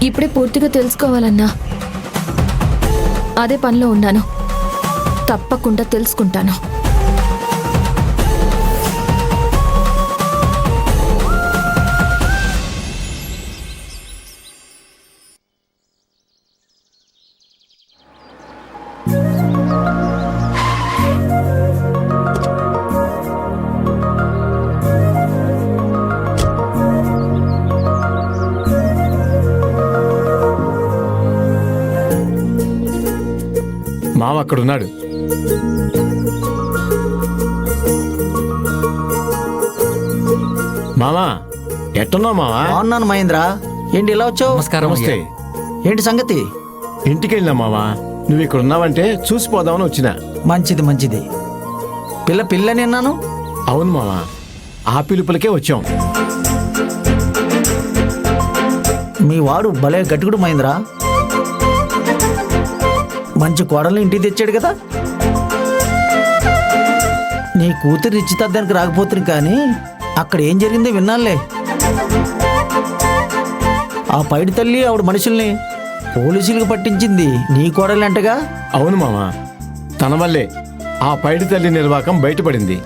ఇప్పుడే పూర్తిగా తెలుసుకోవాలన్నా. అదే పనిలో ఉన్నాను. తప్పకుండా తెలుసుకుంటాను. మామ అక్కడున్నాడు. మామా ఎట్టున్నావు మావా? బాగున్నాను మహేంద్ర. ఏంటి ఇలా వచ్చావు? నమస్తే. ఏంటి సంగతి? ఇంటికి వెళ్ళినా మామా. నువ్వు ఇక్కడ ఉన్నావంటే చూసిపోదామని వచ్చినా. మంచిది మంచిది. పిల్ల నిన్నాను. అవును మామా, ఆ పిలుపులకే వచ్చాం. మీ వాడు భలే గట్టుకుడు మహేంద్ర. మంచి కోడల్ని ఇంటికి తెచ్చాడు కదా. నీ కూతురు నిశ్చితార్థానికి రాకపోతుంది, కానీ అక్కడ ఏం జరిగిందో విన్నానులే. ఆ పైడి తల్లి ఆవిడ మనుషుల్ని పోలీసులకు పట్టించింది నీ కోడలు అంటగా. అవును మామా, తన వల్లే ఆ పైడి తల్లి నిర్వాకం బయటపడింది.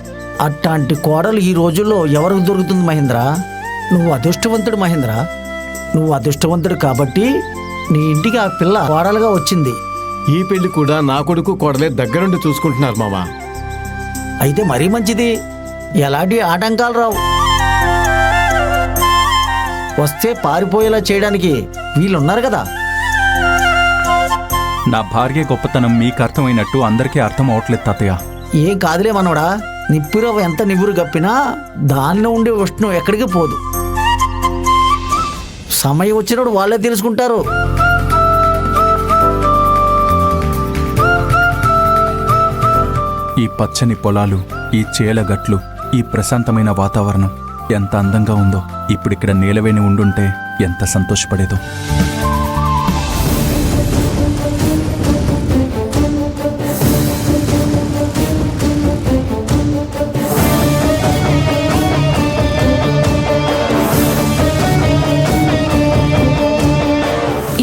అట్లాంటి కోడలు ఈ రోజుల్లో ఎవరికి దొరుకుతుంది మహేంద్ర? నువ్వు అదృష్టవంతుడు మహేంద్ర. నువ్వు అదృష్టవంతుడు కాబట్టి నీ ఇంటికి ఆ పిల్ల కోడలుగా వచ్చింది. ఈ పెళ్లి కూడా నా కొడుకు కోడలే దగ్గరుండి చూసుకుంటున్నారు మామా. అయితే మరీ మంచిది. ఎలాంటి ఆటంకాలు రావు. వస్తే పారిపోయేలా చేయడానికి వీళ్ళున్నారు కదా. నా భార్య గొప్పతనం మీకు అర్థమైనట్టు అందరికీ అర్థం అవట్లేదు తాతయ్య. ఏం కాదులే మనోడా. నిప్పురవ్వ ఎంత నివురు గప్పినా దానిలో ఉండే ఉష్ణం ఎక్కడికి పోదు. సమయం వచ్చినప్పుడు వాళ్ళే తెలుసుకుంటారు. ఈ పచ్చని పొలాలు, ఈ చేలగట్లు, ఈ ప్రశాంతమైన వాతావరణం ఎంత అందంగా ఉందో. ఇప్పుడిక్కడ నీలవేణి ఉండుంటే ఎంత సంతోషపడేదో.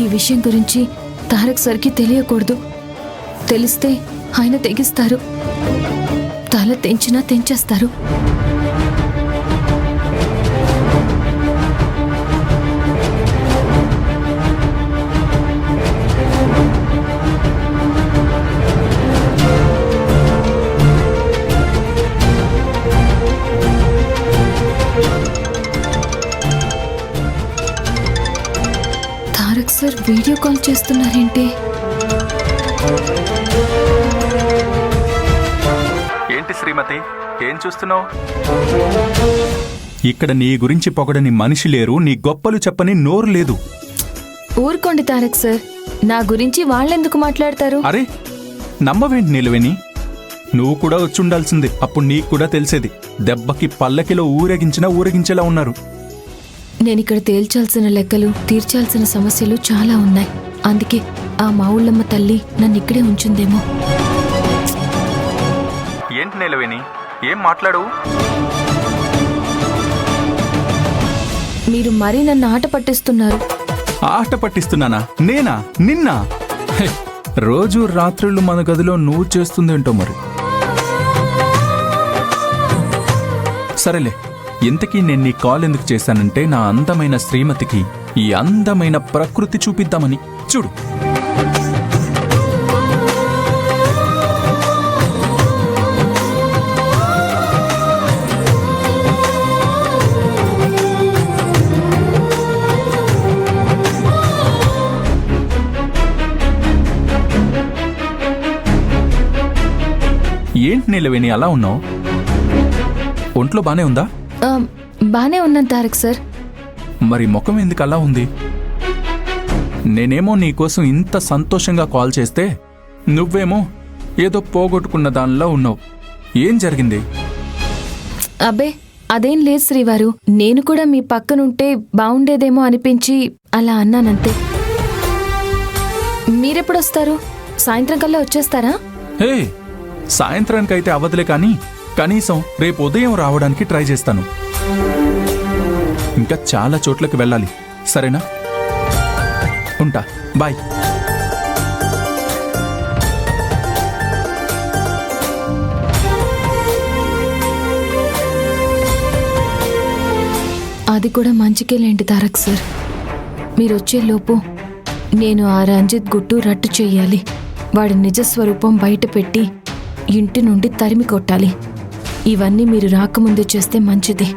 ఈ విషయం గురించి తారక్ సార్కి తెలియకూడదు. తెలిస్తే ఆయన తెగిస్తారు. తల తెంచినా తెంచేస్తారు. తారక్ సార్ వీడియో కాల్ చేస్తున్నారేంటి? ఏంటి శ్రీమతి, ఏం చూస్తున్నావు? ఇక్కడ నీ గురించి పొగడని మనిషి లేరు, నీ గొప్పలు చెప్పని నోరు లేదు. ఊరుకోండి తారక్ సార్, నా గురించి వాళ్ళెందుకు మాట్లాడతారు? అరే నమ్మవేంటి నీలవేణి? నువ్వు కూడా వచ్చుండాల్సింది. అప్పుడు నీకు కూడా తెలిసేది. దెబ్బకి పల్లకిలో ఊరేగించేలా ఉన్నారు. నేనిక్కడ తేల్చాల్సిన లెక్కలు, తీర్చాల్సిన సమస్యలు చాలా ఉన్నాయి. అందుకే ఆ మా ఊళ్ళమ్మ తల్లి నన్ను ఇక్కడే ఉంచుందేమో. ఏంటి నీలవేణి, ఏం మాట్లాడవు? మీరు మరీ నన్ను ఆట పట్టిస్తున్నారు. ఆట పట్టిస్తున్నానా? నేనా? నిన్నా? హే, రోజు రాత్రుళ్ళు మన గదిలో నువ్వు చేస్తుందేంటో మరి. సరేలే, ఇంతకీ నేను నీ కాల్ ఎందుకు చేశానంటే, నా అందమైన శ్రీమతికి ఈ అందమైన ప్రకృతి చూపిద్దామని. చూడు, ఏంటి నీలవేణి అలా ఉన్నావు? ఒంట్లో బానే ఉందా? బానే ఉన్నాను తారక్ సార్. మరి ముఖం ఎందుకు అలా ఉంది? నేనేమో నీకోసం ఇంత సంతోషంగా కాల్ చేస్తే నువ్వేమో ఏదో పోగొట్టుకున్న దానిలా ఉన్నావు. ఏం జరిగింది? అబ్బే అదేం లేదు శ్రీవారు. నేను కూడా మీ పక్కనుంటే బావుండేదేమో అనిపించి అలా అన్నానంతే. మీరెప్పుడొస్తారు? సాయంత్రం కల్లా వచ్చేస్తారా? హే, సాయంత్రానికైతే అవ్వదులే, కానీ కనీసం రేపు ఉదయం రావడానికి ట్రై చేస్తాను. ఇంకా చాలా చోట్లకి వెళ్ళాలి, సరేనా? ఉంటా. బాయ్. అది కూడా మంచికేలేండి తారక్ సార్. మీరొచ్చేలోపు నేను ఆ రంజిత్ గుట్టు రట్టు చెయ్యాలి. వాడి నిజస్వరూపం బయట పెట్టి ఇంటి నుండి తరిమి కొట్టాలి. ఇవన్నీ మీరు రాకముందే చేస్తే మంచిది.